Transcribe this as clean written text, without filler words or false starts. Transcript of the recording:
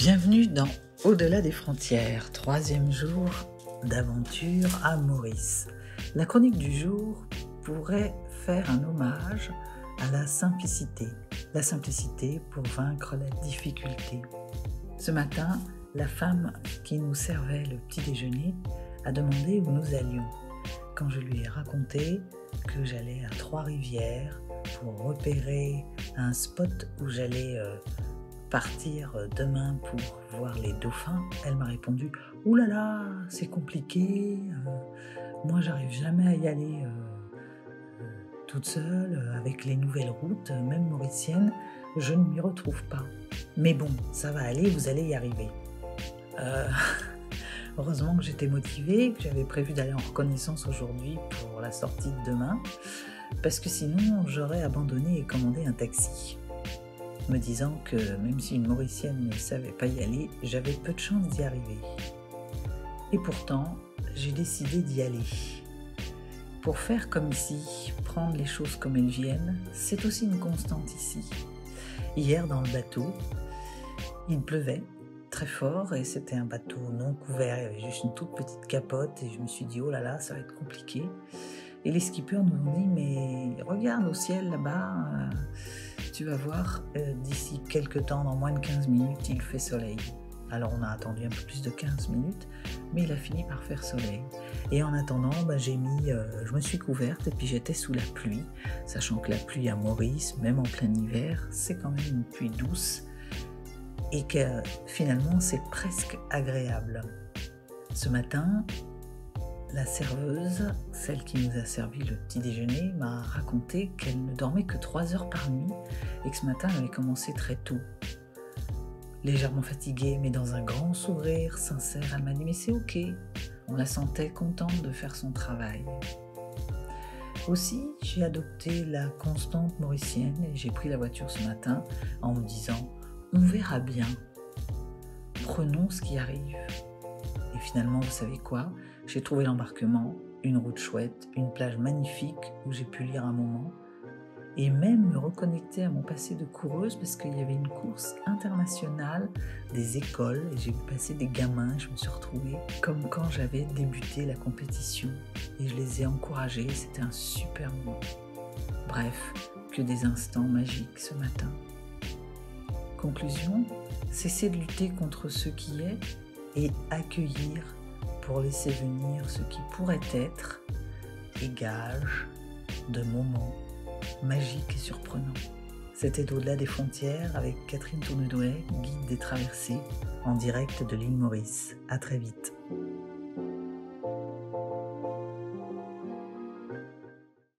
Bienvenue dans Au-delà des frontières, 3e jour d'aventure à Maurice. La chronique du jour pourrait faire un hommage à la simplicité pour vaincre la difficulté. Ce matin, la femme qui nous servait le petit déjeuner a demandé où nous allions. Quand je lui ai raconté que j'allais à Trois-Rivières pour repérer un spot où j'allais partir demain pour voir les dauphins, elle m'a répondu « Ouh là là, c'est compliqué, moi j'arrive jamais à y aller toute seule, avec les nouvelles routes, même mauriciennes, je ne m'y retrouve pas. Mais bon, ça va aller, vous allez y arriver. » Heureusement que j'étais motivée, que j'avais prévu d'aller en reconnaissance aujourd'hui pour la sortie de demain, parce que sinon j'aurais abandonné et commandé un taxi, me disant que même si une Mauricienne ne savait pas y aller, j'avais peu de chance d'y arriver. Et pourtant, j'ai décidé d'y aller. Pour faire comme ici, prendre les choses comme elles viennent, c'est aussi une constante ici. Hier, dans le bateau, il pleuvait très fort et c'était un bateau non couvert, il y avait juste une toute petite capote et je me suis dit « Oh là là, ça va être compliqué ». Et les skippers nous ont dit « Mais regarde au ciel là-bas, tu vas voir, d'ici quelques temps, dans moins de 15 minutes, il fait soleil. » Alors on a attendu un peu plus de 15 minutes, mais il a fini par faire soleil. Et en attendant, je me suis couverte et puis j'étais sous la pluie, sachant que la pluie à Maurice, même en plein hiver, c'est quand même une pluie douce et que finalement c'est presque agréable. Ce matin, la serveuse, celle qui nous a servi le petit déjeuner, m'a raconté qu'elle ne dormait que 3 heures par nuit et que ce matin elle avait commencé très tôt. Légèrement fatiguée, mais dans un grand sourire sincère, elle m'a dit « Mais c'est ok ». On la sentait contente de faire son travail. Aussi, j'ai adopté la constante mauricienne et j'ai pris la voiture ce matin en me disant « On verra bien, prenons ce qui arrive ». Et finalement, vous savez quoi? J'ai trouvé l'embarquement, une route chouette, une plage magnifique où j'ai pu lire un moment et même me reconnecter à mon passé de coureuse parce qu'il y avait une course internationale des écoles et j'ai vu passer des gamins. Je me suis retrouvée comme quand j'avais débuté la compétition et je les ai encouragés. C'était un super moment. Bref, que des instants magiques ce matin. Conclusion, cesser de lutter contre ce qui est et accueillir pour laisser venir ce qui pourrait être et gage de moments magiques et surprenants. C'était Au-delà des frontières avec Catherine Tournedouet, guide des traversées, en direct de l'île Maurice. À très vite.